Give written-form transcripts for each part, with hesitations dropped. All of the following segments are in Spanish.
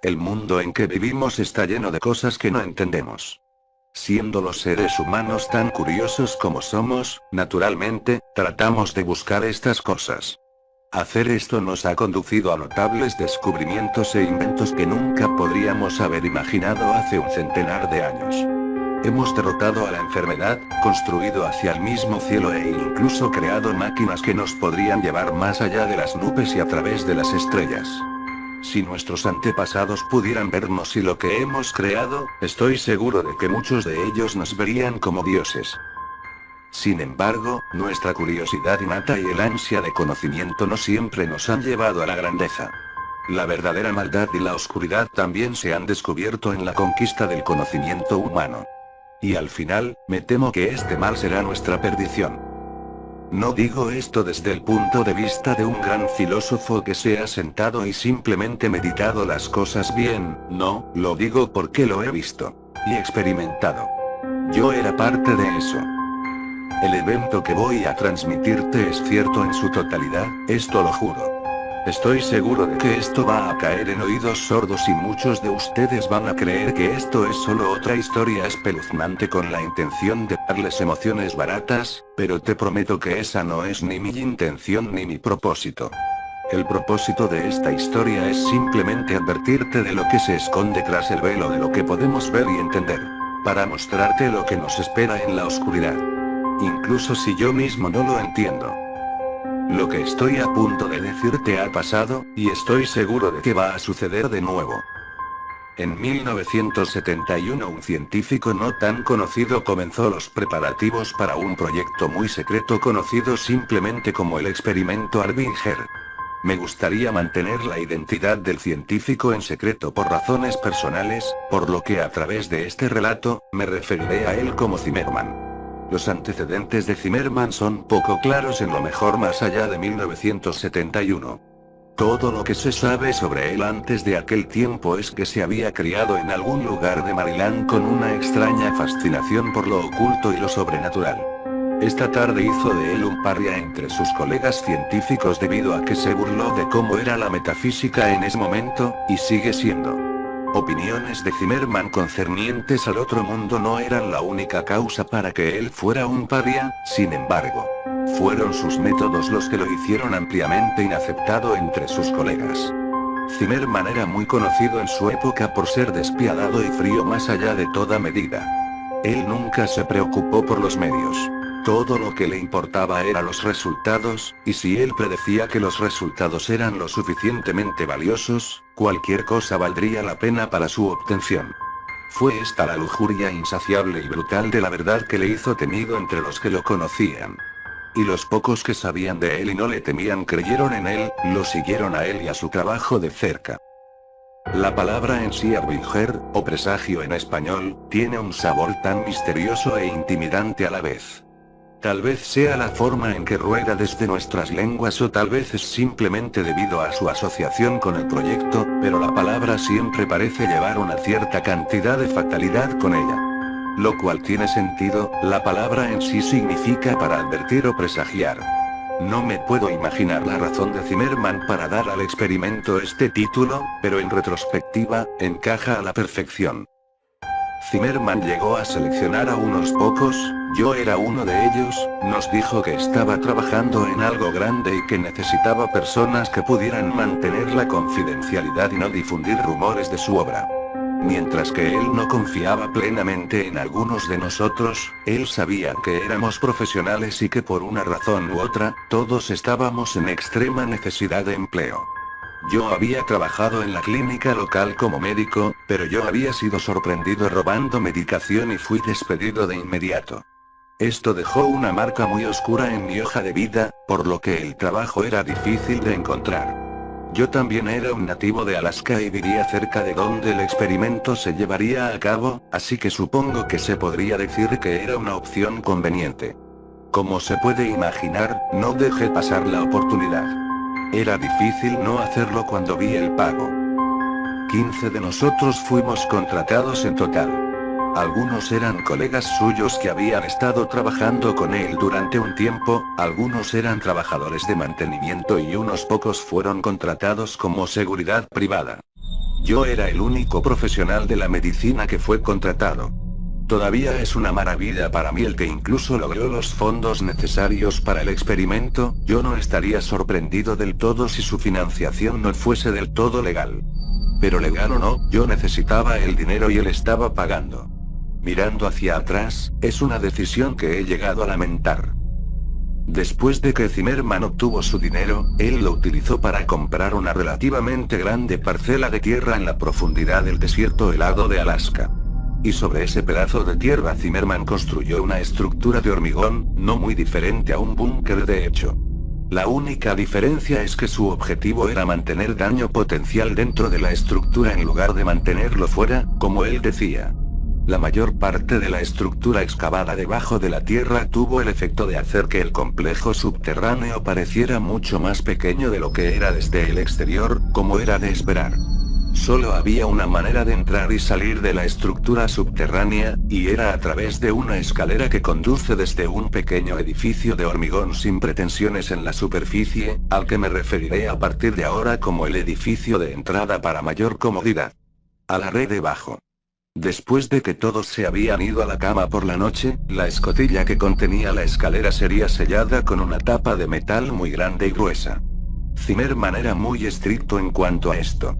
El mundo en que vivimos está lleno de cosas que no entendemos. Siendo los seres humanos tan curiosos como somos, naturalmente, tratamos de buscar estas cosas. Hacer esto nos ha conducido a notables descubrimientos e inventos que nunca podríamos haber imaginado hace un centenar de años. Hemos derrotado a la enfermedad, construido hacia el mismo cielo e incluso creado máquinas que nos podrían llevar más allá de las nubes y a través de las estrellas. Si nuestros antepasados pudieran vernos y lo que hemos creado, estoy seguro de que muchos de ellos nos verían como dioses. Sin embargo, nuestra curiosidad innata y el ansia de conocimiento no siempre nos han llevado a la grandeza. La verdadera maldad y la oscuridad también se han descubierto en la conquista del conocimiento humano. Y al final, me temo que este mal será nuestra perdición. No digo esto desde el punto de vista de un gran filósofo que se ha sentado y simplemente meditado las cosas bien, no, lo digo porque lo he visto. Y experimentado. Yo era parte de eso. El evento que voy a transmitirte es cierto en su totalidad, esto lo juro. Estoy seguro de que esto va a caer en oídos sordos y muchos de ustedes van a creer que esto es solo otra historia espeluznante con la intención de darles emociones baratas, pero te prometo que esa no es ni mi intención ni mi propósito. El propósito de esta historia es simplemente advertirte de lo que se esconde tras el velo de lo que podemos ver y entender. Para mostrarte lo que nos espera en la oscuridad. Incluso si yo mismo no lo entiendo. Lo que estoy a punto de decirte ha pasado, y estoy seguro de que va a suceder de nuevo. En 1971 un científico no tan conocido comenzó los preparativos para un proyecto muy secreto conocido simplemente como el experimento Harbinger. Me gustaría mantener la identidad del científico en secreto por razones personales, por lo que a través de este relato, me referiré a él como Zimmermann. Los antecedentes de Zimmermann son poco claros en lo mejor más allá de 1971. Todo lo que se sabe sobre él antes de aquel tiempo es que se había criado en algún lugar de Maryland con una extraña fascinación por lo oculto y lo sobrenatural. Esta tarde hizo de él un paria entre sus colegas científicos debido a que se burló de cómo era la metafísica en ese momento, y sigue siendo. Opiniones de Zimmermann concernientes al otro mundo no eran la única causa para que él fuera un paria, sin embargo. Fueron sus métodos los que lo hicieron ampliamente inaceptado entre sus colegas. Zimmermann era muy conocido en su época por ser despiadado y frío más allá de toda medida. Él nunca se preocupó por los medios. Todo lo que le importaba eran los resultados, y si él predecía que los resultados eran lo suficientemente valiosos, cualquier cosa valdría la pena para su obtención. Fue esta la lujuria insaciable y brutal de la verdad que le hizo temido entre los que lo conocían. Y los pocos que sabían de él y no le temían creyeron en él, lo siguieron a él y a su trabajo de cerca. La palabra en sí Harbinger, o presagio en español, tiene un sabor tan misterioso e intimidante a la vez. Tal vez sea la forma en que rueda desde nuestras lenguas o tal vez es simplemente debido a su asociación con el proyecto, pero la palabra siempre parece llevar una cierta cantidad de fatalidad con ella. Lo cual tiene sentido, la palabra en sí significa para advertir o presagiar. No me puedo imaginar la razón de Zimmermann para dar al experimento este título, pero en retrospectiva, encaja a la perfección. Zimmermann llegó a seleccionar a unos pocos, yo era uno de ellos, nos dijo que estaba trabajando en algo grande y que necesitaba personas que pudieran mantener la confidencialidad y no difundir rumores de su obra. Mientras que él no confiaba plenamente en algunos de nosotros, él sabía que éramos profesionales y que por una razón u otra, todos estábamos en extrema necesidad de empleo. Yo había trabajado en la clínica local como médico, pero yo había sido sorprendido robando medicación y fui despedido de inmediato. Esto dejó una marca muy oscura en mi hoja de vida, por lo que el trabajo era difícil de encontrar. Yo también era un nativo de Alaska y vivía cerca de donde el experimento se llevaría a cabo, así que supongo que se podría decir que era una opción conveniente. Como se puede imaginar, no dejé pasar la oportunidad. Era difícil no hacerlo cuando vi el pago. 15 de nosotros fuimos contratados en total. Algunos eran colegas suyos que habían estado trabajando con él durante un tiempo, algunos eran trabajadores de mantenimiento y unos pocos fueron contratados como seguridad privada. Yo era el único profesional de la medicina que fue contratado. Todavía es una maravilla para mí el que incluso logró los fondos necesarios para el experimento. Yo no estaría sorprendido del todo si su financiación no fuese del todo legal. Pero legal o no, yo necesitaba el dinero y él estaba pagando. Mirando hacia atrás, es una decisión que he llegado a lamentar. Después de que Zimmerman obtuvo su dinero, él lo utilizó para comprar una relativamente grande parcela de tierra en la profundidad del desierto helado de Alaska. Y sobre ese pedazo de tierra Zimmerman construyó una estructura de hormigón, no muy diferente a un búnker de hecho. La única diferencia es que su objetivo era mantener daño potencial dentro de la estructura en lugar de mantenerlo fuera, como él decía. La mayor parte de la estructura excavada debajo de la tierra tuvo el efecto de hacer que el complejo subterráneo pareciera mucho más pequeño de lo que era desde el exterior, como era de esperar. Solo había una manera de entrar y salir de la estructura subterránea, y era a través de una escalera que conduce desde un pequeño edificio de hormigón sin pretensiones en la superficie, al que me referiré a partir de ahora como el edificio de entrada para mayor comodidad. A la red debajo. Después de que todos se habían ido a la cama por la noche, la escotilla que contenía la escalera sería sellada con una tapa de metal muy grande y gruesa. Zimmerman era muy estricto en cuanto a esto.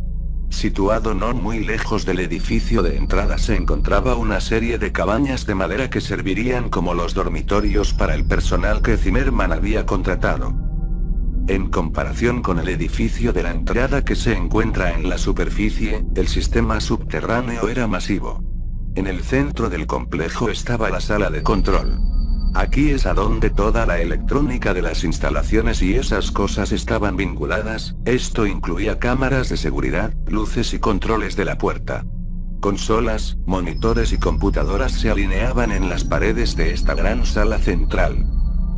Situado no muy lejos del edificio de entrada se encontraba una serie de cabañas de madera que servirían como los dormitorios para el personal que Zimmerman había contratado. En comparación con el edificio de la entrada que se encuentra en la superficie, el sistema subterráneo era masivo. En el centro del complejo estaba la sala de control. Aquí es a donde toda la electrónica de las instalaciones y esas cosas estaban vinculadas. Esto incluía cámaras de seguridad, luces y controles de la puerta. Consolas, monitores y computadoras se alineaban en las paredes de esta gran sala central.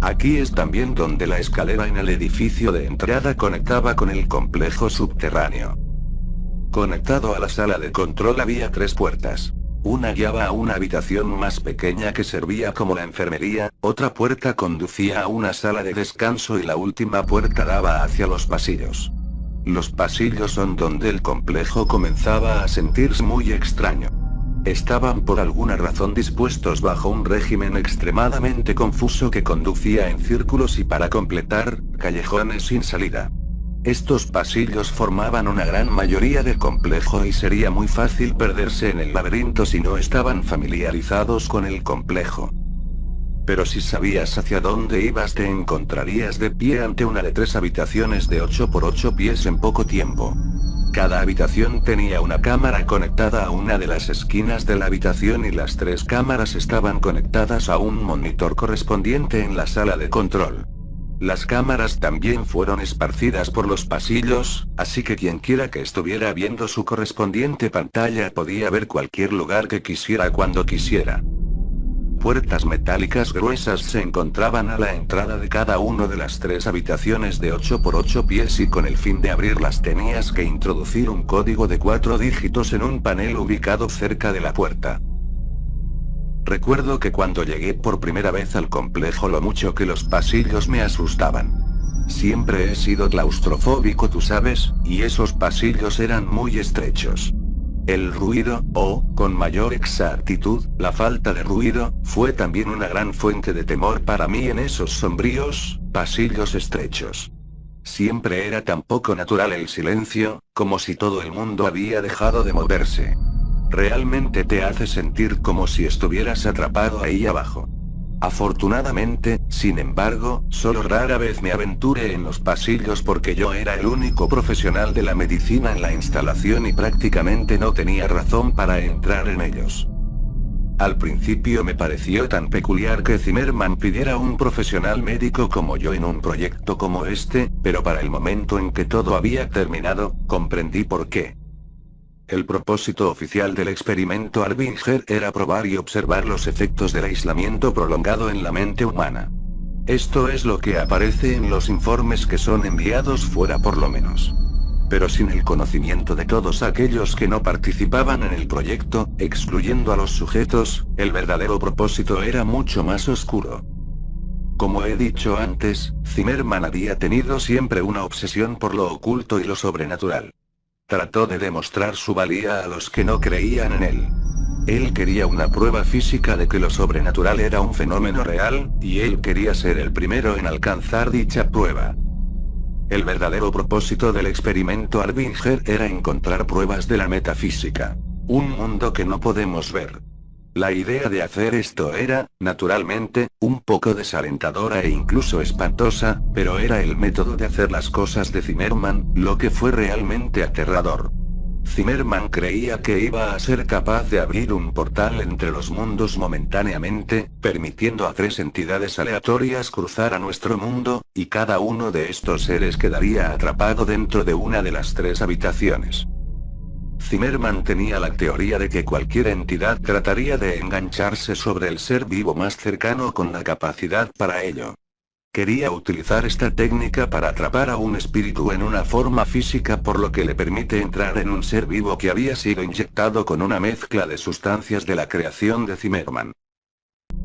Aquí es también donde la escalera en el edificio de entrada conectaba con el complejo subterráneo. Conectado a la sala de control había 3 puertas. Una guiaba a una habitación más pequeña que servía como la enfermería, otra puerta conducía a una sala de descanso y la última puerta daba hacia los pasillos. Los pasillos son donde el complejo comenzaba a sentirse muy extraño. Estaban por alguna razón dispuestos bajo un régimen extremadamente confuso que conducía en círculos y para completar, callejones sin salida. Estos pasillos formaban una gran mayoría del complejo y sería muy fácil perderse en el laberinto si no estaban familiarizados con el complejo. Pero si sabías hacia dónde ibas te encontrarías de pie ante una de 3 habitaciones de 8 por 8 pies en poco tiempo. Cada habitación tenía una cámara conectada a una de las esquinas de la habitación y las 3 cámaras estaban conectadas a un monitor correspondiente en la sala de control. Las cámaras también fueron esparcidas por los pasillos, así que quienquiera que estuviera viendo su correspondiente pantalla podía ver cualquier lugar que quisiera cuando quisiera. Puertas metálicas gruesas se encontraban a la entrada de cada una de las 3 habitaciones de 8 por 8 pies y con el fin de abrirlas tenías que introducir un código de 4 dígitos en un panel ubicado cerca de la puerta. Recuerdo que cuando llegué por primera vez al complejo lo mucho que los pasillos me asustaban. Siempre he sido claustrofóbico, tú sabes, y esos pasillos eran muy estrechos. El ruido, o, con mayor exactitud, la falta de ruido, fue también una gran fuente de temor para mí en esos sombríos pasillos estrechos. Siempre era tan poco natural el silencio, como si todo el mundo había dejado de moverse. Realmente te hace sentir como si estuvieras atrapado ahí abajo. Afortunadamente, sin embargo, solo rara vez me aventuré en los pasillos porque yo era el único profesional de la medicina en la instalación y prácticamente no tenía razón para entrar en ellos. Al principio me pareció tan peculiar que Zimmerman pidiera un profesional médico como yo en un proyecto como este, pero para el momento en que todo había terminado, comprendí por qué. El propósito oficial del experimento Harbinger era probar y observar los efectos del aislamiento prolongado en la mente humana. Esto es lo que aparece en los informes que son enviados fuera por lo menos. Pero sin el conocimiento de todos aquellos que no participaban en el proyecto, excluyendo a los sujetos, el verdadero propósito era mucho más oscuro. Como he dicho antes, Zimmerman había tenido siempre una obsesión por lo oculto y lo sobrenatural. Trató de demostrar su valía a los que no creían en él. Él quería una prueba física de que lo sobrenatural era un fenómeno real, y él quería ser el primero en alcanzar dicha prueba. El verdadero propósito del experimento Harbinger era encontrar pruebas de la metafísica. Un mundo que no podemos ver. La idea de hacer esto era, naturalmente, un poco desalentadora e incluso espantosa, pero era el método de hacer las cosas de Zimmermann, lo que fue realmente aterrador. Zimmermann creía que iba a ser capaz de abrir un portal entre los mundos momentáneamente, permitiendo a 3 entidades aleatorias cruzar a nuestro mundo, y cada uno de estos seres quedaría atrapado dentro de una de las 3 habitaciones. Zimmermann tenía la teoría de que cualquier entidad trataría de engancharse sobre el ser vivo más cercano con la capacidad para ello. Quería utilizar esta técnica para atrapar a un espíritu en una forma física, por lo que le permite entrar en un ser vivo que había sido inyectado con una mezcla de sustancias de la creación de Zimmermann.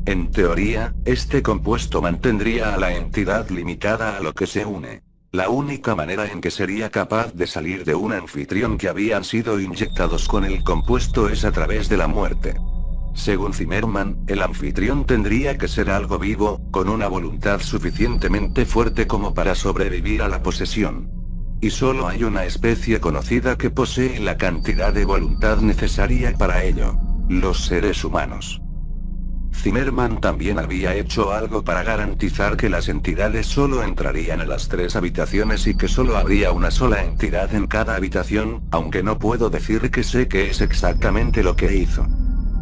En teoría, este compuesto mantendría a la entidad limitada a lo que se une. La única manera en que sería capaz de salir de un anfitrión que habían sido inyectados con el compuesto es a través de la muerte. Según Zimmermann, el anfitrión tendría que ser algo vivo, con una voluntad suficientemente fuerte como para sobrevivir a la posesión. Y solo hay una especie conocida que posee la cantidad de voluntad necesaria para ello: los seres humanos. Zimmermann también había hecho algo para garantizar que las entidades solo entrarían a las 3 habitaciones y que solo habría una sola entidad en cada habitación, aunque no puedo decir que sé qué es exactamente lo que hizo.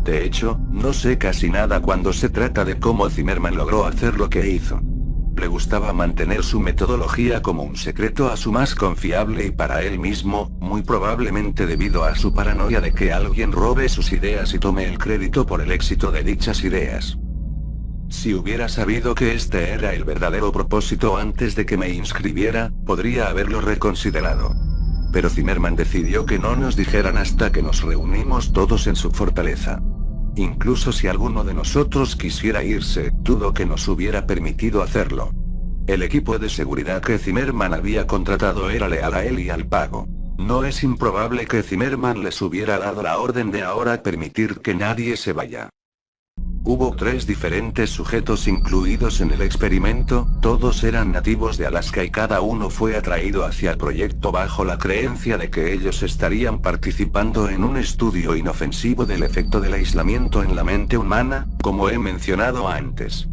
De hecho, no sé casi nada cuando se trata de cómo Zimmermann logró hacer lo que hizo. Le gustaba mantener su metodología como un secreto a su más confiable y para él mismo, muy probablemente debido a su paranoia de que alguien robe sus ideas y tome el crédito por el éxito de dichas ideas. Si hubiera sabido que este era el verdadero propósito antes de que me inscribiera, podría haberlo reconsiderado. Pero Zimmermann decidió que no nos dijeran hasta que nos reunimos todos en su fortaleza. Incluso si alguno de nosotros quisiera irse, dudo que nos hubiera permitido hacerlo. El equipo de seguridad que Zimmermann había contratado era leal a él y al pago. No es improbable que Zimmermann les hubiera dado la orden de ahora permitir que nadie se vaya. Hubo 3 diferentes sujetos incluidos en el experimento, todos eran nativos de Alaska y cada uno fue atraído hacia el proyecto bajo la creencia de que ellos estarían participando en un estudio inofensivo del efecto del aislamiento en la mente humana, como he mencionado antes.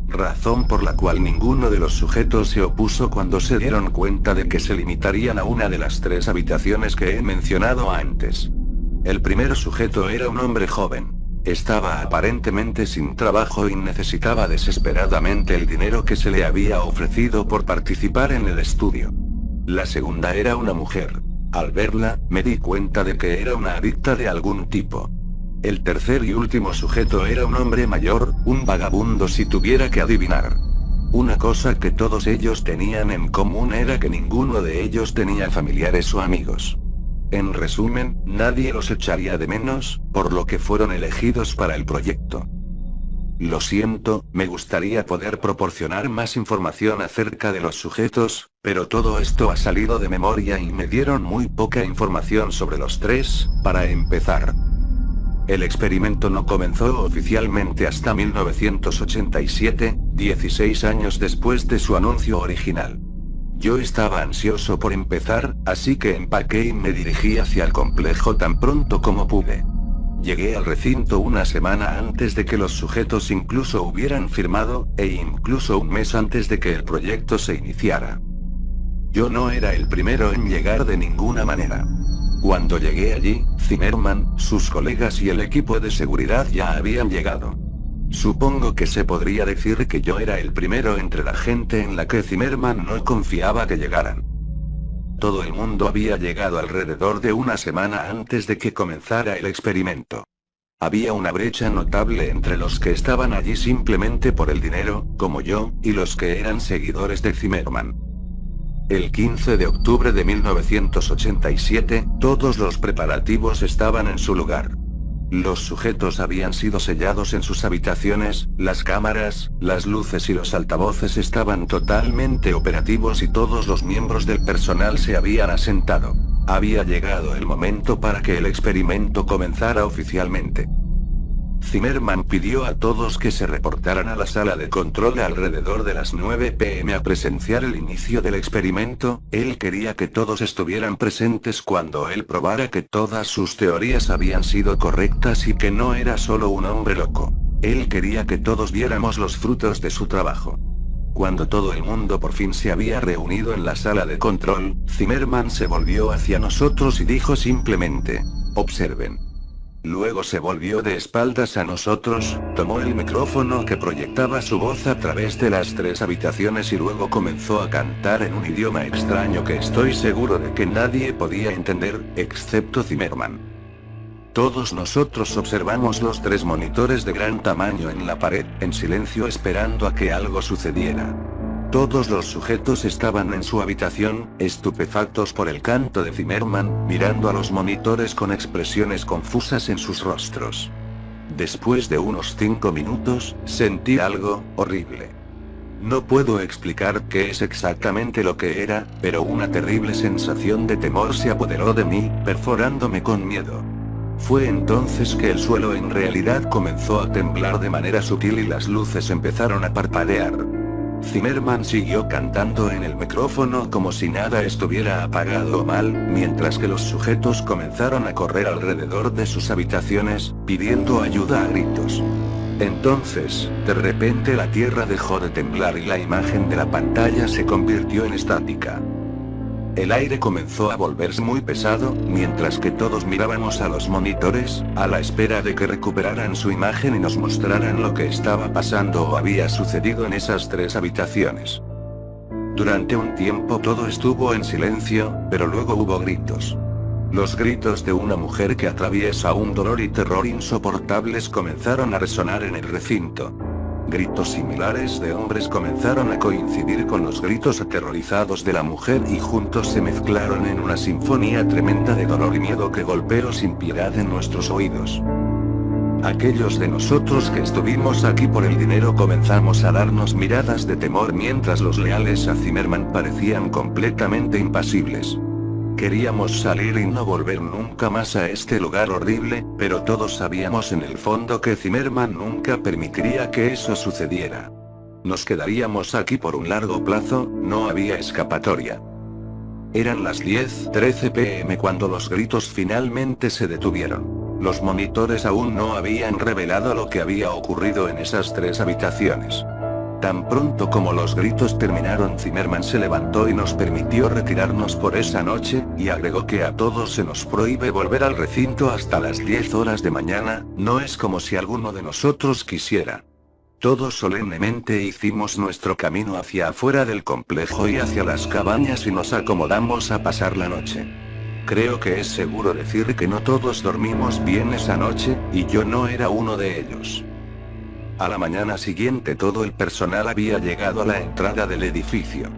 Razón por la cual ninguno de los sujetos se opuso cuando se dieron cuenta de que se limitarían a una de las 3 habitaciones que he mencionado antes. El primer sujeto era un hombre joven. Estaba aparentemente sin trabajo y necesitaba desesperadamente el dinero que se le había ofrecido por participar en el estudio. La segunda era una mujer. Al verla, me di cuenta de que era una adicta de algún tipo. El tercer y último sujeto era un hombre mayor, un vagabundo si tuviera que adivinar. Una cosa que todos ellos tenían en común era que ninguno de ellos tenía familiares o amigos. En resumen, nadie los echaría de menos, por lo que fueron elegidos para el proyecto. Lo siento, me gustaría poder proporcionar más información acerca de los sujetos, pero todo esto ha salido de memoria y me dieron muy poca información sobre los 3, para empezar. El experimento no comenzó oficialmente hasta 1987, 16 años después de su anuncio original. Yo estaba ansioso por empezar, así que empaqué y me dirigí hacia el complejo tan pronto como pude. Llegué al recinto una semana antes de que los sujetos incluso hubieran firmado, e incluso un mes antes de que el proyecto se iniciara. Yo no era el primero en llegar de ninguna manera. Cuando llegué allí, Zimmermann, sus colegas y el equipo de seguridad ya habían llegado. Supongo que se podría decir que yo era el primero entre la gente en la que Zimmermann no confiaba que llegaran. Todo el mundo había llegado alrededor de una semana antes de que comenzara el experimento. Había una brecha notable entre los que estaban allí simplemente por el dinero, como yo, y los que eran seguidores de Zimmermann. El 15 de octubre de 1987, todos los preparativos estaban en su lugar. Los sujetos habían sido sellados en sus habitaciones, las cámaras, las luces y los altavoces estaban totalmente operativos y todos los miembros del personal se habían asentado. Había llegado el momento para que el experimento comenzara oficialmente. Zimmerman pidió a todos que se reportaran a la sala de control alrededor de las 9 p.m. a presenciar el inicio del experimento. Él quería que todos estuvieran presentes cuando él probara que todas sus teorías habían sido correctas y que no era solo un hombre loco. Él quería que todos viéramos los frutos de su trabajo. Cuando todo el mundo por fin se había reunido en la sala de control, Zimmerman se volvió hacia nosotros y dijo simplemente: observen. Luego se volvió de espaldas a nosotros, tomó el micrófono que proyectaba su voz a través de las 3 habitaciones y luego comenzó a cantar en un idioma extraño que estoy seguro de que nadie podía entender, excepto Zimmerman. Todos nosotros observamos los 3 monitores de gran tamaño en la pared, en silencio esperando a que algo sucediera. Todos los sujetos estaban en su habitación, estupefactos por el canto de Zimmerman, mirando a los monitores con expresiones confusas en sus rostros. Después de unos 5 minutos, sentí algo horrible. No puedo explicar qué es exactamente lo que era, pero una terrible sensación de temor se apoderó de mí, perforándome con miedo. Fue entonces que el suelo en realidad comenzó a temblar de manera sutil y las luces empezaron a parpadear. Zimmerman siguió cantando en el micrófono como si nada estuviera apagado o mal, mientras que los sujetos comenzaron a correr alrededor de sus habitaciones, pidiendo ayuda a gritos. Entonces, de repente la tierra dejó de temblar y la imagen de la pantalla se convirtió en estática. El aire comenzó a volverse muy pesado, mientras que todos mirábamos a los monitores, a la espera de que recuperaran su imagen y nos mostraran lo que estaba pasando o había sucedido en esas 3 habitaciones. Durante un tiempo todo estuvo en silencio, pero luego hubo gritos. Los gritos de una mujer que atraviesa un dolor y terror insoportables comenzaron a resonar en el recinto. Gritos similares de hombres comenzaron a coincidir con los gritos aterrorizados de la mujer y juntos se mezclaron en una sinfonía tremenda de dolor y miedo que golpeó sin piedad en nuestros oídos. Aquellos de nosotros que estuvimos aquí por el dinero comenzamos a darnos miradas de temor mientras los leales a Zimmerman parecían completamente impasibles. Queríamos salir y no volver nunca más a este lugar horrible, pero todos sabíamos en el fondo que Zimmerman nunca permitiría que eso sucediera. Nos quedaríamos aquí por un largo plazo, no había escapatoria. Eran las 10:13 p.m. cuando los gritos finalmente se detuvieron. Los monitores aún no habían revelado lo que había ocurrido en esas 3 habitaciones. Tan pronto como los gritos terminaron, Zimmerman se levantó y nos permitió retirarnos por esa noche, y agregó que a todos se nos prohíbe volver al recinto hasta las 10 horas de mañana, no es como si alguno de nosotros quisiera. Todos solemnemente hicimos nuestro camino hacia afuera del complejo y hacia las cabañas y nos acomodamos a pasar la noche. Creo que es seguro decir que no todos dormimos bien esa noche, y yo no era uno de ellos. A la mañana siguiente todo el personal había llegado a la entrada del edificio.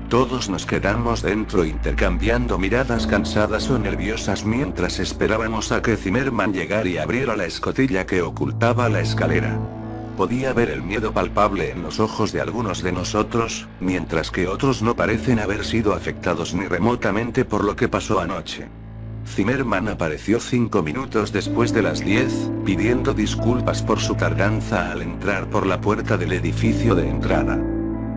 Todos nos quedamos dentro intercambiando miradas cansadas o nerviosas mientras esperábamos a que Zimmerman llegara y abriera la escotilla que ocultaba la escalera. Podía ver el miedo palpable en los ojos de algunos de nosotros, mientras que otros no parecen haber sido afectados ni remotamente por lo que pasó anoche. Zimmerman apareció 5 minutos después de las 10, pidiendo disculpas por su tardanza al entrar por la puerta del edificio de entrada.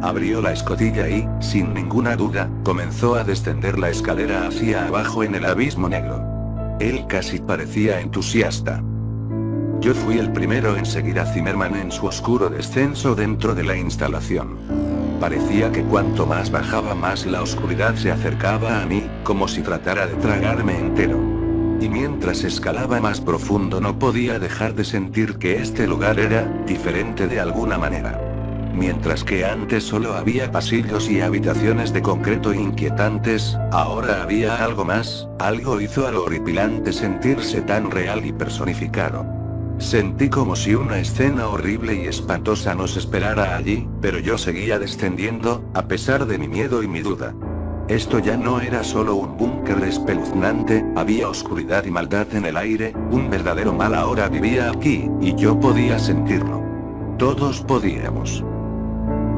Abrió la escotilla y, sin ninguna duda, comenzó a descender la escalera hacia abajo en el abismo negro. Él casi parecía entusiasta. Yo fui el primero en seguir a Zimmerman en su oscuro descenso dentro de la instalación. Parecía que cuanto más bajaba más la oscuridad se acercaba a mí, como si tratara de tragarme entero. Y mientras escalaba más profundo no podía dejar de sentir que este lugar era diferente de alguna manera. Mientras que antes solo había pasillos y habitaciones de concreto inquietantes, ahora había algo más, algo hizo al horripilante sentirse tan real y personificado. Sentí como si una escena horrible y espantosa nos esperara allí, pero yo seguía descendiendo, a pesar de mi miedo y mi duda. Esto ya no era solo un búnker espeluznante, había oscuridad y maldad en el aire, un verdadero mal ahora vivía aquí, y yo podía sentirlo. Todos podíamos.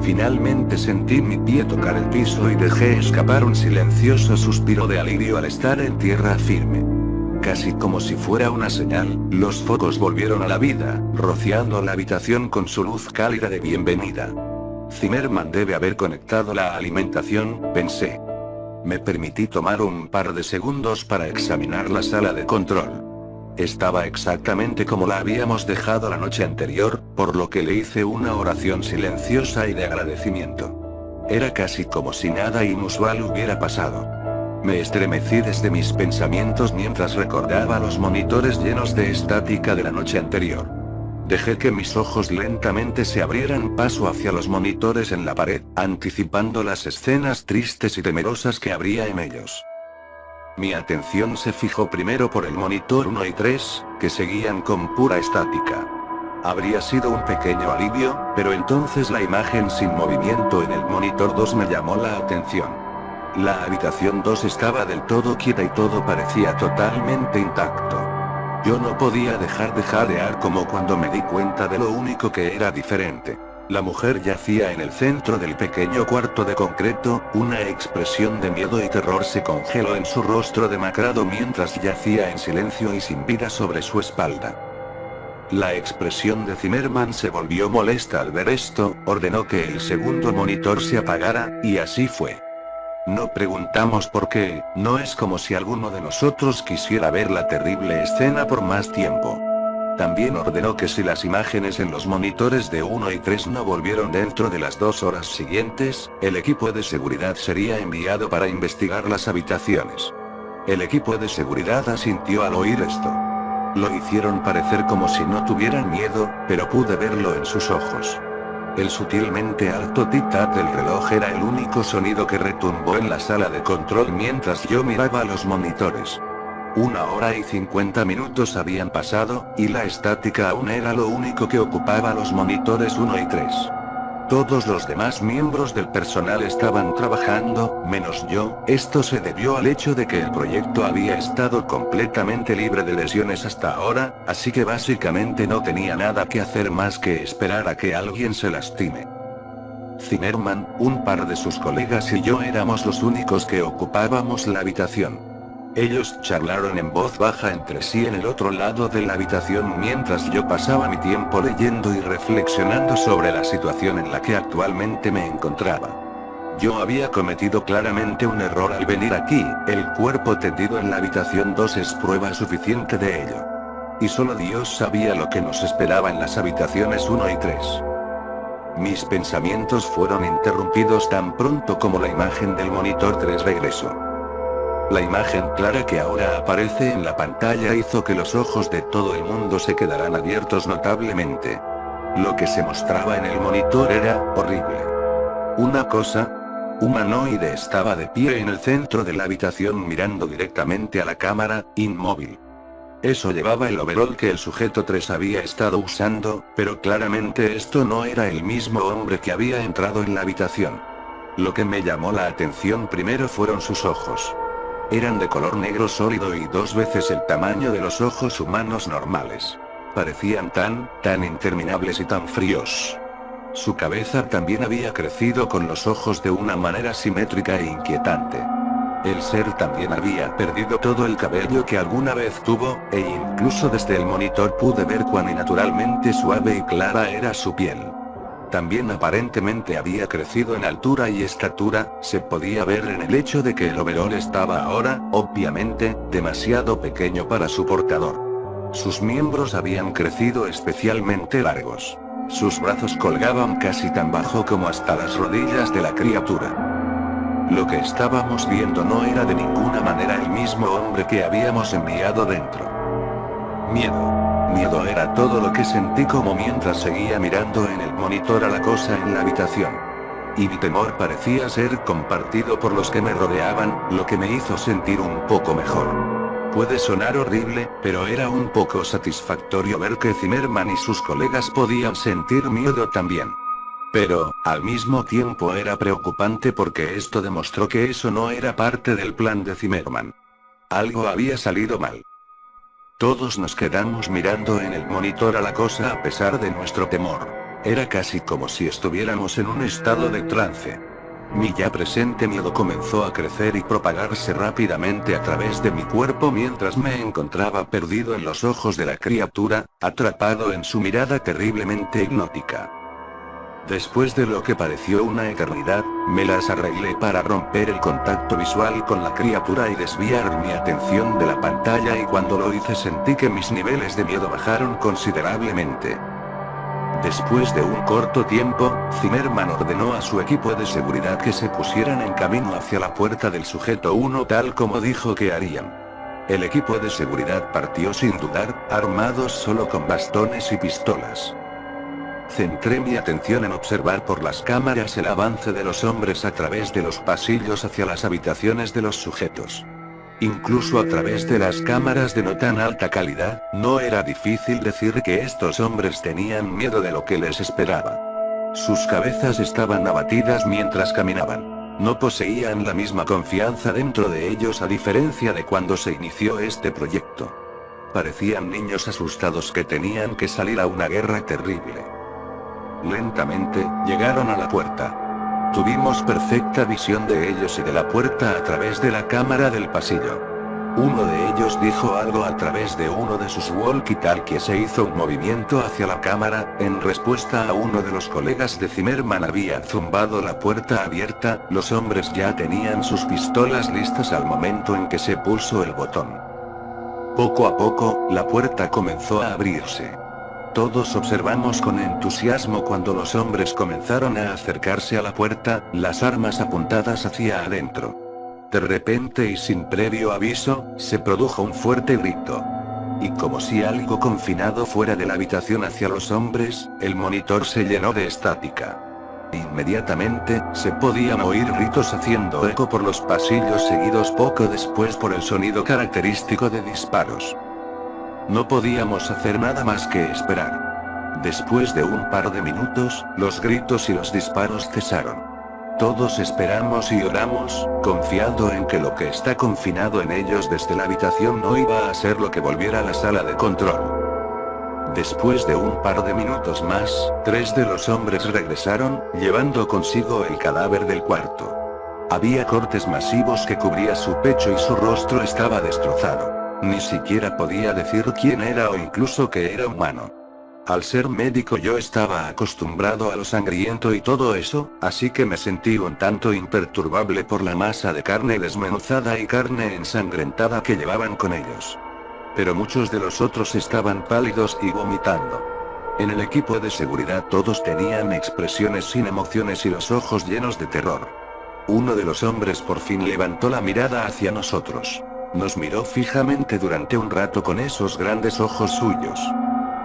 Finalmente sentí mi pie tocar el piso y dejé escapar un silencioso suspiro de alivio al estar en tierra firme. Casi como si fuera una señal, los focos volvieron a la vida, rociando la habitación con su luz cálida de bienvenida. Zimmerman debe haber conectado la alimentación, pensé. Me permití tomar un par de segundos para examinar la sala de control. Estaba exactamente como la habíamos dejado la noche anterior, por lo que le hice una oración silenciosa y de agradecimiento. Era casi como si nada inusual hubiera pasado. Me estremecí desde mis pensamientos mientras recordaba los monitores llenos de estática de la noche anterior. Dejé que mis ojos lentamente se abrieran paso hacia los monitores en la pared, anticipando las escenas tristes y temerosas que habría en ellos. Mi atención se fijó primero por el monitor 1 y 3, que seguían con pura estática. Habría sido un pequeño alivio, pero entonces la imagen sin movimiento en el monitor 2 me llamó la atención. La habitación 2 estaba del todo quieta y todo parecía totalmente intacto. Yo no podía dejar de jadear como cuando me di cuenta de lo único que era diferente. La mujer yacía en el centro del pequeño cuarto de concreto, una expresión de miedo y terror se congeló en su rostro demacrado mientras yacía en silencio y sin vida sobre su espalda. La expresión de Zimmerman se volvió molesta al ver esto, ordenó que el segundo monitor se apagara, y así fue. No preguntamos por qué, no es como si alguno de nosotros quisiera ver la terrible escena por más tiempo. También ordenó que si las imágenes en los monitores de 1 y 3 no volvieron dentro de las 2 horas siguientes, el equipo de seguridad sería enviado para investigar las habitaciones. El equipo de seguridad asintió al oír esto. Lo hicieron parecer como si no tuvieran miedo, pero pude verlo en sus ojos. El sutilmente alto tic-tac del reloj era el único sonido que retumbó en la sala de control mientras yo miraba los monitores. 1 hora y 50 minutos habían pasado, y la estática aún era lo único que ocupaba los monitores 1 y 3. Todos los demás miembros del personal estaban trabajando, menos yo. Esto se debió al hecho de que el proyecto había estado completamente libre de lesiones hasta ahora, así que básicamente no tenía nada que hacer más que esperar a que alguien se lastime. Zimmerman, un par de sus colegas y yo éramos los únicos que ocupábamos la habitación. Ellos charlaron en voz baja entre sí en el otro lado de la habitación mientras yo pasaba mi tiempo leyendo y reflexionando sobre la situación en la que actualmente me encontraba. Yo había cometido claramente un error al venir aquí, el cuerpo tendido en la habitación 2 es prueba suficiente de ello. Y solo Dios sabía lo que nos esperaba en las habitaciones 1 y 3. Mis pensamientos fueron interrumpidos tan pronto como la imagen del monitor 3 regresó. La imagen clara que ahora aparece en la pantalla hizo que los ojos de todo el mundo se quedaran abiertos notablemente. Lo que se mostraba en el monitor era horrible. Una cosa humanoide estaba de pie en el centro de la habitación mirando directamente a la cámara, inmóvil. Eso llevaba el overol que el sujeto 3 había estado usando, pero claramente esto no era el mismo hombre que había entrado en la habitación. Lo que me llamó la atención primero fueron sus ojos. Eran de color negro sólido y 2 veces el tamaño de los ojos humanos normales. Parecían tan interminables y tan fríos. Su cabeza también había crecido con los ojos de una manera simétrica e inquietante. El ser también había perdido todo el cabello que alguna vez tuvo, e incluso desde el monitor pude ver cuán naturalmente suave y clara era su piel. También aparentemente había crecido en altura y estatura, se podía ver en el hecho de que el overol estaba ahora, obviamente, demasiado pequeño para su portador. Sus miembros habían crecido especialmente largos. Sus brazos colgaban casi tan bajo como hasta las rodillas de la criatura. Lo que estábamos viendo no era de ninguna manera el mismo hombre que habíamos enviado dentro. Miedo era todo lo que sentí como mientras seguía mirando en el monitor a la cosa en la habitación. Y mi temor parecía ser compartido por los que me rodeaban, lo que me hizo sentir un poco mejor. Puede sonar horrible, pero era un poco satisfactorio ver que Zimmerman y sus colegas podían sentir miedo también. Pero, al mismo tiempo era preocupante porque esto demostró que eso no era parte del plan de Zimmerman. Algo había salido mal. Todos nos quedamos mirando en el monitor a la cosa a pesar de nuestro temor. Era casi como si estuviéramos en un estado de trance. Mi ya presente miedo comenzó a crecer y propagarse rápidamente a través de mi cuerpo mientras me encontraba perdido en los ojos de la criatura, atrapado en su mirada terriblemente hipnótica. Después de lo que pareció una eternidad, me las arreglé para romper el contacto visual con la criatura y desviar mi atención de la pantalla, y cuando lo hice sentí que mis niveles de miedo bajaron considerablemente. Después de un corto tiempo, Zimmerman ordenó a su equipo de seguridad que se pusieran en camino hacia la puerta del sujeto 1 tal como dijo que harían. El equipo de seguridad partió sin dudar, armados solo con bastones y pistolas. Centré mi atención en observar por las cámaras el avance de los hombres a través de los pasillos hacia las habitaciones de los sujetos. Incluso a través de las cámaras de no tan alta calidad, no era difícil decir que estos hombres tenían miedo de lo que les esperaba. Sus cabezas estaban abatidas mientras caminaban. No poseían la misma confianza dentro de ellos a diferencia de cuando se inició este proyecto. Parecían niños asustados que tenían que salir a una guerra terrible. Lentamente, llegaron a la puerta. Tuvimos perfecta visión de ellos y de la puerta a través de la cámara del pasillo. Uno de ellos dijo algo a través de uno de sus walkie-talkies e hizo un movimiento hacia la cámara, en respuesta a uno de los colegas de Zimmerman había zumbado la puerta abierta. Los hombres ya tenían sus pistolas listas al momento en que se pulsó el botón. Poco a poco, la puerta comenzó a abrirse. Todos observamos con entusiasmo cuando los hombres comenzaron a acercarse a la puerta, las armas apuntadas hacia adentro. De repente y sin previo aviso, se produjo un fuerte grito. Y como si algo confinado fuera de la habitación hacia los hombres, el monitor se llenó de estática. Inmediatamente, se podían oír gritos haciendo eco por los pasillos, seguidos poco después por el sonido característico de disparos. No podíamos hacer nada más que esperar. Después de un par de minutos, los gritos y los disparos cesaron. Todos esperamos y oramos, confiando en que lo que está confinado en ellos desde la habitación no iba a ser lo que volviera a la sala de control. Después de un par de minutos más, 3 de los hombres regresaron, llevando consigo el cadáver del cuarto. Había cortes masivos que cubría su pecho y su rostro estaba destrozado. Ni siquiera podía decir quién era o incluso que era humano. Al ser médico yo estaba acostumbrado a lo sangriento y todo eso, así que me sentí un tanto imperturbable por la masa de carne desmenuzada y carne ensangrentada que llevaban con ellos. Pero muchos de los otros estaban pálidos y vomitando. En el equipo de seguridad todos tenían expresiones sin emociones y los ojos llenos de terror. Uno de los hombres por fin levantó la mirada hacia nosotros. Nos miró fijamente durante un rato con esos grandes ojos suyos.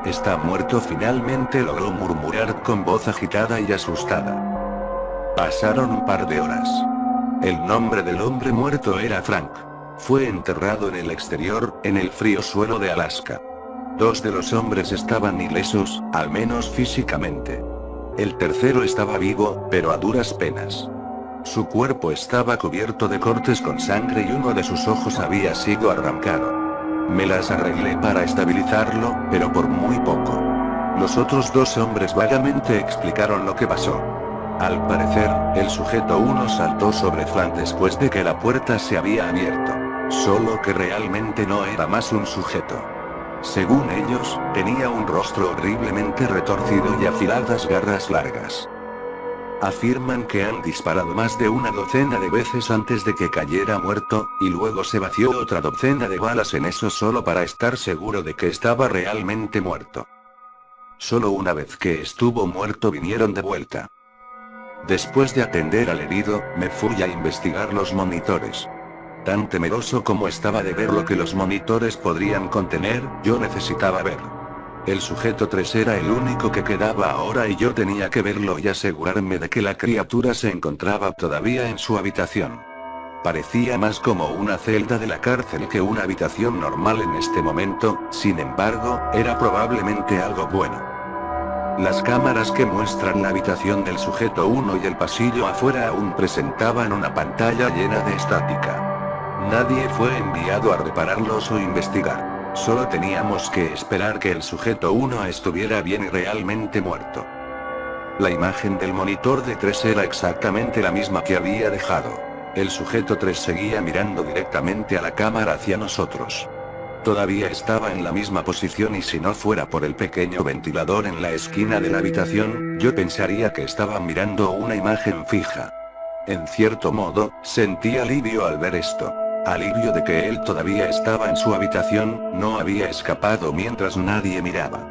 «Está muerto», finalmente logró murmurar con voz agitada y asustada. Pasaron un par de horas. El nombre del hombre muerto era Frank. Fue enterrado en el exterior, en el frío suelo de Alaska. 2 de los hombres estaban ilesos, al menos físicamente. El tercero estaba vivo, pero a duras penas. Su cuerpo estaba cubierto de cortes con sangre y uno de sus ojos había sido arrancado. Me las arreglé para estabilizarlo, pero por muy poco. Los otros 2 hombres vagamente explicaron lo que pasó. Al parecer, el sujeto 1 saltó sobre Frank después de que la puerta se había abierto. Solo que realmente no era más un sujeto. Según ellos, tenía un rostro horriblemente retorcido y afiladas garras largas. Afirman que han disparado más de una docena de veces antes de que cayera muerto, y luego se vació otra docena de balas en eso solo para estar seguro de que estaba realmente muerto. Solo una vez que estuvo muerto vinieron de vuelta. Después de atender al herido, me fui a investigar los monitores. Tan temeroso como estaba de ver lo que los monitores podrían contener, yo necesitaba ver. El sujeto 3 era el único que quedaba ahora y yo tenía que verlo y asegurarme de que la criatura se encontraba todavía en su habitación. Parecía más como una celda de la cárcel que una habitación normal en este momento, sin embargo, era probablemente algo bueno. Las cámaras que muestran la habitación del sujeto 1 y el pasillo afuera aún presentaban una pantalla llena de estática. Nadie fue enviado a repararlos o investigar. Solo teníamos que esperar que el sujeto 1 estuviera bien y realmente muerto. La imagen del monitor de 3 era exactamente la misma que había dejado. El sujeto 3 seguía mirando directamente a la cámara hacia nosotros. Todavía estaba en la misma posición y si no fuera por el pequeño ventilador en la esquina de la habitación, yo pensaría que estaba mirando una imagen fija. En cierto modo, sentí alivio al ver esto. Alivio de que él todavía estaba en su habitación, no había escapado mientras nadie miraba.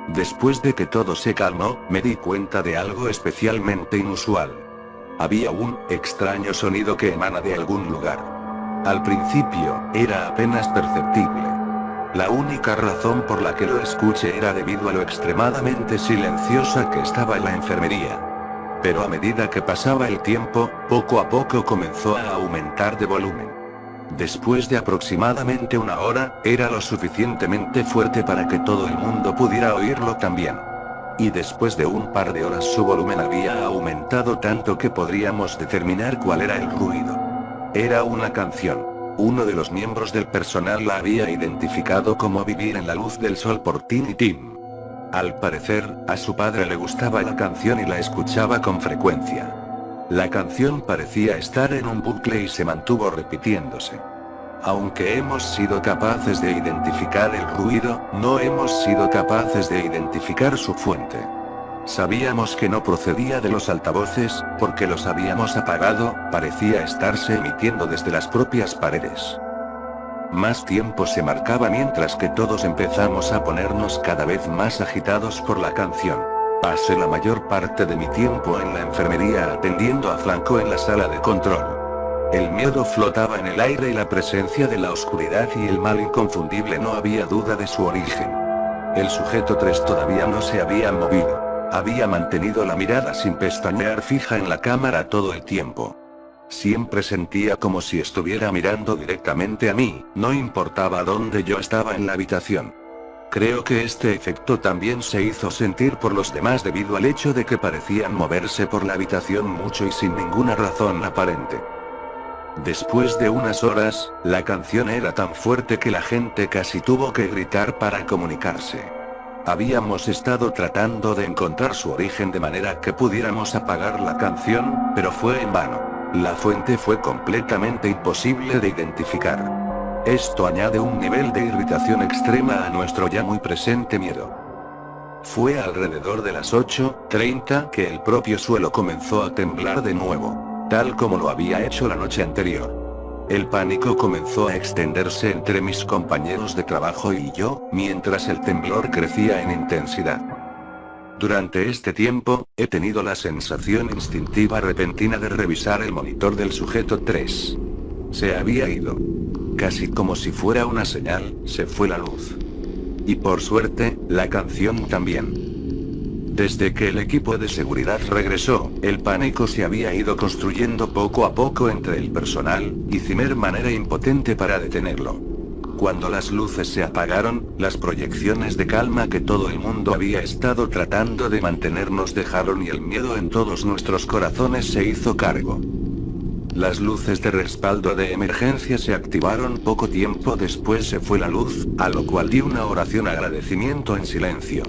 Después de que todo se calmó, me di cuenta de algo especialmente inusual. Había un extraño sonido que emana de algún lugar. Al principio, era apenas perceptible. La única razón por la que lo escuché era debido a lo extremadamente silenciosa que estaba en la enfermería. Pero a medida que pasaba el tiempo, poco a poco comenzó a aumentar de volumen. Después de aproximadamente una hora, era lo suficientemente fuerte para que todo el mundo pudiera oírlo también. Y después de un par de horas su volumen había aumentado tanto que podríamos determinar cuál era el ruido. Era una canción. Uno de los miembros del personal la había identificado como Vivir en la luz del sol por Tiny Tim. Al parecer, a su padre le gustaba la canción y la escuchaba con frecuencia. La canción parecía estar en un bucle y se mantuvo repitiéndose. Aunque hemos sido capaces de identificar el ruido, no hemos sido capaces de identificar su fuente. Sabíamos que no procedía de los altavoces, porque los habíamos apagado, parecía estarse emitiendo desde las propias paredes. Más tiempo se marcaba mientras que todos empezamos a ponernos cada vez más agitados por la canción. Pasé la mayor parte de mi tiempo en la enfermería atendiendo a Franco en la sala de control. El miedo flotaba en el aire y la presencia de la oscuridad y el mal inconfundible no había duda de su origen. El sujeto 3 todavía no se había movido. Había mantenido la mirada sin pestañear fija en la cámara todo el tiempo. Siempre sentía como si estuviera mirando directamente a mí, no importaba dónde yo estaba en la habitación. Creo que este efecto también se hizo sentir por los demás debido al hecho de que parecían moverse por la habitación mucho y sin ninguna razón aparente. Después de unas horas, la canción era tan fuerte que la gente casi tuvo que gritar para comunicarse. Habíamos estado tratando de encontrar su origen de manera que pudiéramos apagar la canción, pero fue en vano. La fuente fue completamente imposible de identificar. Esto añade un nivel de irritación extrema a nuestro ya muy presente miedo. Fue alrededor de las 8:30 que el propio suelo comenzó a temblar de nuevo, tal como lo había hecho la noche anterior. El pánico comenzó a extenderse entre mis compañeros de trabajo y yo, mientras el temblor crecía en intensidad. Durante este tiempo, he tenido la sensación instintiva repentina de revisar el monitor del sujeto 3. Se había ido. Casi como si fuera una señal, se fue la luz. Y por suerte, la canción también. Desde que el equipo de seguridad regresó, el pánico se había ido construyendo poco a poco entre el personal, y Zimmerman era impotente para detenerlo. Cuando las luces se apagaron, las proyecciones de calma que todo el mundo había estado tratando de mantener nos dejaron y el miedo en todos nuestros corazones se hizo cargo. Las luces de respaldo de emergencia se activaron poco tiempo después se fue la luz, a lo cual di una oración agradecimiento en silencio.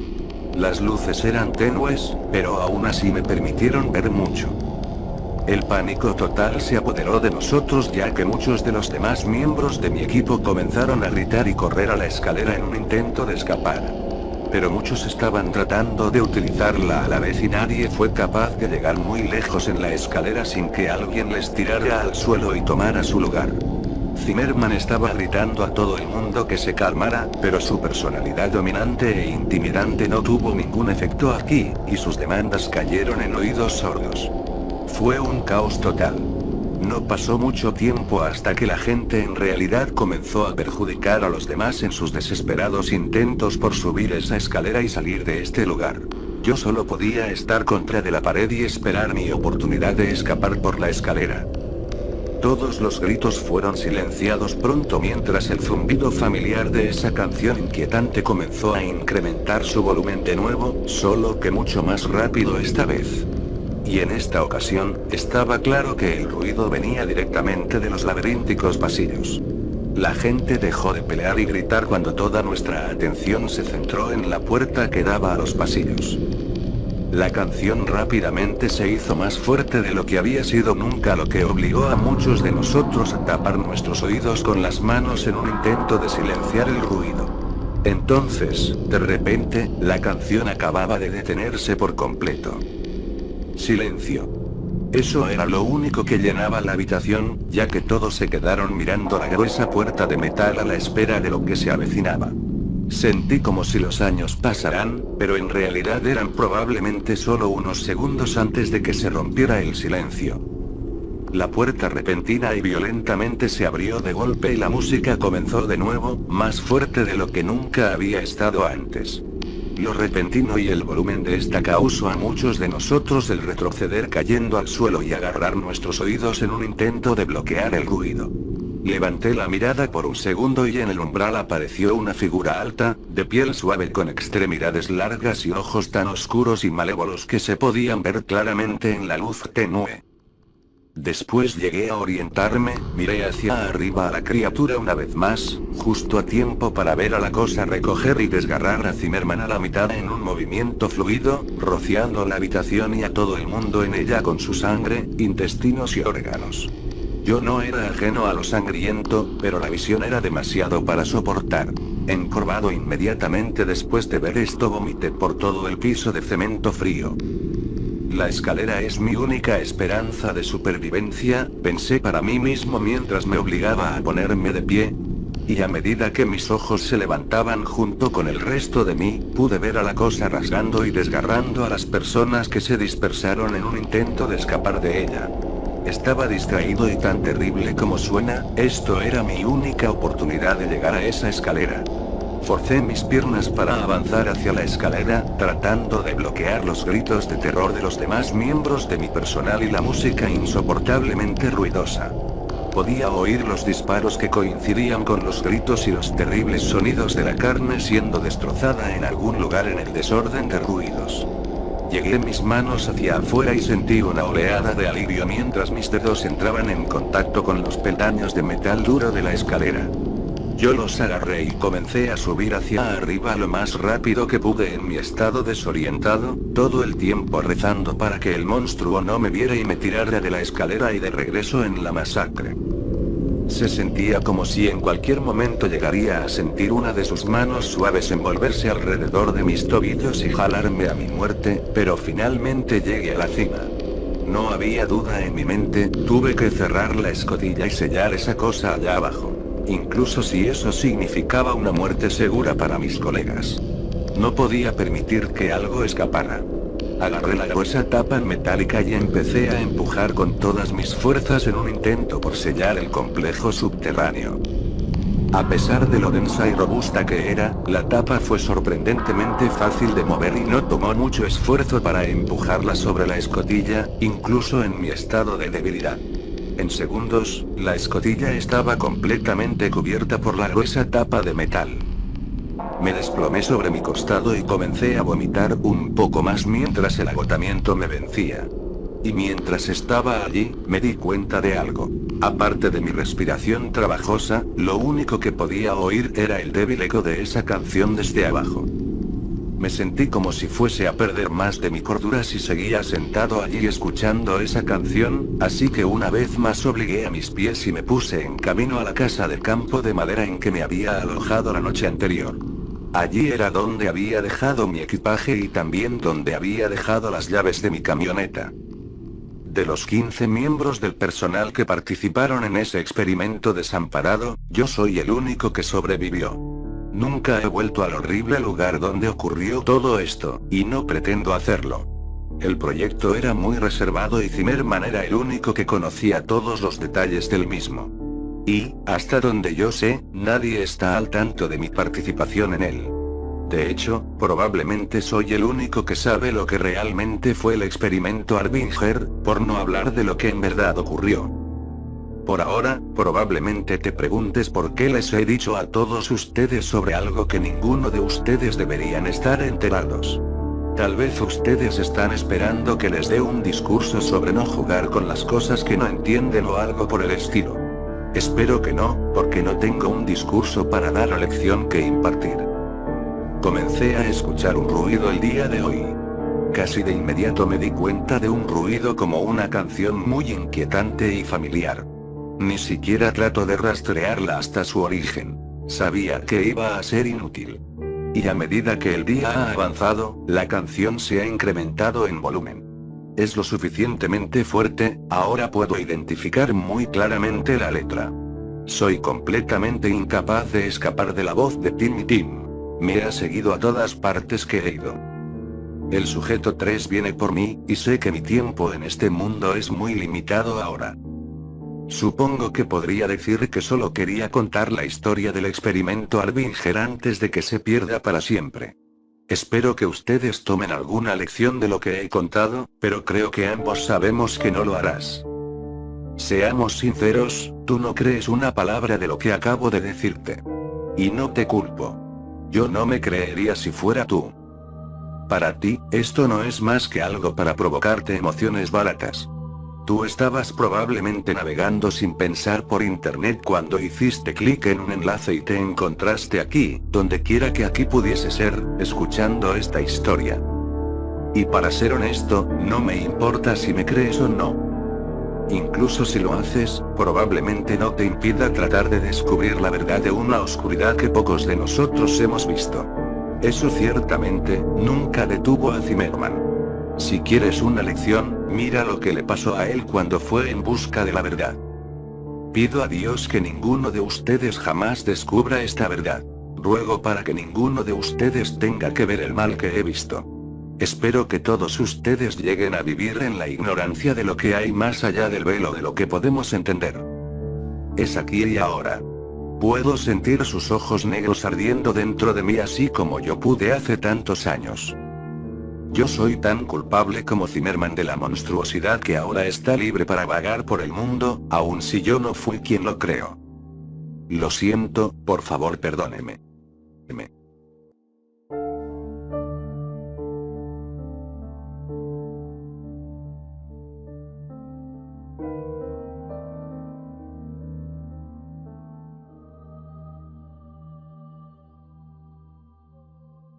Las luces eran tenues, pero aún así me permitieron ver mucho. El pánico total se apoderó de nosotros ya que muchos de los demás miembros de mi equipo comenzaron a gritar y correr a la escalera en un intento de escapar. Pero muchos estaban tratando de utilizarla a la vez y nadie fue capaz de llegar muy lejos en la escalera sin que alguien les tirara al suelo y tomara su lugar. Zimmerman estaba gritando a todo el mundo que se calmara, pero su personalidad dominante e intimidante no tuvo ningún efecto aquí, y sus demandas cayeron en oídos sordos. Fue un caos total. No pasó mucho tiempo hasta que la gente en realidad comenzó a perjudicar a los demás en sus desesperados intentos por subir esa escalera y salir de este lugar. Yo solo podía estar contra de la pared y esperar mi oportunidad de escapar por la escalera. Todos los gritos fueron silenciados pronto mientras el zumbido familiar de esa canción inquietante comenzó a incrementar su volumen de nuevo, solo que mucho más rápido esta vez. Y en esta ocasión, estaba claro que el ruido venía directamente de los laberínticos pasillos. La gente dejó de pelear y gritar cuando toda nuestra atención se centró en la puerta que daba a los pasillos. La canción rápidamente se hizo más fuerte de lo que había sido nunca, lo que obligó a muchos de nosotros a tapar nuestros oídos con las manos en un intento de silenciar el ruido. Entonces, de repente, la canción acababa de detenerse por completo. Silencio. Eso era lo único que llenaba la habitación, ya que todos se quedaron mirando la gruesa puerta de metal a la espera de lo que se avecinaba. Sentí como si los años pasaran, pero en realidad eran probablemente solo unos segundos antes de que se rompiera el silencio. La puerta repentina y violentamente se abrió de golpe y la música comenzó de nuevo, más fuerte de lo que nunca había estado antes. Lo repentino y el volumen de esta causó a muchos de nosotros el retroceder cayendo al suelo y agarrar nuestros oídos en un intento de bloquear el ruido. Levanté la mirada por un segundo y en el umbral apareció una figura alta, de piel suave con extremidades largas y ojos tan oscuros y malévolos que se podían ver claramente en la luz tenue. Después llegué a orientarme, miré hacia arriba a la criatura una vez más, justo a tiempo para ver a la cosa recoger y desgarrar a Zimmerman a la mitad en un movimiento fluido, rociando la habitación y a todo el mundo en ella con su sangre, intestinos y órganos. Yo no era ajeno a lo sangriento, pero la visión era demasiado para soportar. Encorvado inmediatamente después de ver esto, vomité por todo el piso de cemento frío. La escalera es mi única esperanza de supervivencia, pensé para mí mismo mientras me obligaba a ponerme de pie. Y a medida que mis ojos se levantaban junto con el resto de mí, pude ver a la cosa rasgando y desgarrando a las personas que se dispersaron en un intento de escapar de ella. Estaba distraído y tan terrible como suena, esto era mi única oportunidad de llegar a esa escalera. Forcé mis piernas para avanzar hacia la escalera, tratando de bloquear los gritos de terror de los demás miembros de mi personal y la música insoportablemente ruidosa. Podía oír los disparos que coincidían con los gritos y los terribles sonidos de la carne siendo destrozada en algún lugar en el desorden de ruidos. Llegué mis manos hacia afuera y sentí una oleada de alivio mientras mis dedos entraban en contacto con los peldaños de metal duro de la escalera. Yo los agarré y comencé a subir hacia arriba lo más rápido que pude en mi estado desorientado, todo el tiempo rezando para que el monstruo no me viera y me tirara de la escalera y de regreso en la masacre. Se sentía como si en cualquier momento llegaría a sentir una de sus manos suaves envolverse alrededor de mis tobillos y jalarme a mi muerte, pero finalmente llegué a la cima. No había duda en mi mente, tuve que cerrar la escotilla y sellar esa cosa allá abajo. Incluso si eso significaba una muerte segura para mis colegas. No podía permitir que algo escapara. Agarré la gruesa tapa metálica y empecé a empujar con todas mis fuerzas en un intento por sellar el complejo subterráneo. A pesar de lo densa y robusta que era, la tapa fue sorprendentemente fácil de mover y no tomó mucho esfuerzo para empujarla sobre la escotilla, incluso en mi estado de debilidad. En segundos, la escotilla estaba completamente cubierta por la gruesa tapa de metal. Me desplomé sobre mi costado y comencé a vomitar un poco más mientras el agotamiento me vencía. Y mientras estaba allí, me di cuenta de algo. Aparte de mi respiración trabajosa, lo único que podía oír era el débil eco de esa canción desde abajo. Me sentí como si fuese a perder más de mi cordura si seguía sentado allí escuchando esa canción, así que una vez más obligué a mis pies y me puse en camino a la casa de campo de madera en que me había alojado la noche anterior. Allí era donde había dejado mi equipaje y también donde había dejado las llaves de mi camioneta. De los 15 miembros del personal que participaron en ese experimento desamparado, yo soy el único que sobrevivió. Nunca he vuelto al horrible lugar donde ocurrió todo esto, y no pretendo hacerlo. El proyecto era muy reservado y Zimmerman era el único que conocía todos los detalles del mismo. Y, hasta donde yo sé, nadie está al tanto de mi participación en él. De hecho, probablemente soy el único que sabe lo que realmente fue el experimento Harbinger, por no hablar de lo que en verdad ocurrió. Por ahora, probablemente te preguntes por qué les he dicho a todos ustedes sobre algo que ninguno de ustedes deberían estar enterados. Tal vez ustedes están esperando que les dé un discurso sobre no jugar con las cosas que no entienden o algo por el estilo. Espero que no, porque no tengo un discurso para dar o lección que impartir. Comencé a escuchar un ruido el día de hoy. Casi de inmediato me di cuenta de un ruido como una canción muy inquietante y familiar. Ni siquiera trato de rastrearla hasta su origen. Sabía que iba a ser inútil. Y a medida que el día ha avanzado, la canción se ha incrementado en volumen. Es lo suficientemente fuerte, ahora puedo identificar muy claramente la letra. Soy completamente incapaz de escapar de la voz de Timmy Tim. Me ha seguido a todas partes que he ido. El sujeto 3 viene por mí, y sé que mi tiempo en este mundo es muy limitado ahora. Supongo que podría decir que solo quería contar la historia del experimento Harbinger antes de que se pierda para siempre. Espero que ustedes tomen alguna lección de lo que he contado, pero creo que ambos sabemos que no lo harás. Seamos sinceros, tú no crees una palabra de lo que acabo de decirte. Y no te culpo. Yo no me creería si fuera tú. Para ti, esto no es más que algo para provocarte emociones baratas. Tú estabas probablemente navegando sin pensar por internet cuando hiciste clic en un enlace y te encontraste aquí, donde quiera que aquí pudiese ser, escuchando esta historia. Y para ser honesto, no me importa si me crees o no. Incluso si lo haces, probablemente no te impida tratar de descubrir la verdad de una oscuridad que pocos de nosotros hemos visto. Eso ciertamente, nunca detuvo a Zimmerman. Si quieres una lección, mira lo que le pasó a él cuando fue en busca de la verdad. Pido a Dios que ninguno de ustedes jamás descubra esta verdad. Ruego para que ninguno de ustedes tenga que ver el mal que he visto. Espero que todos ustedes lleguen a vivir en la ignorancia de lo que hay más allá del velo de lo que podemos entender. Es aquí y ahora. Puedo sentir sus ojos negros ardiendo dentro de mí así como yo pude hace tantos años. Yo soy tan culpable como Zimmerman de la monstruosidad que ahora está libre para vagar por el mundo, aun si yo no fui quien lo creó. Lo siento, por favor perdóneme.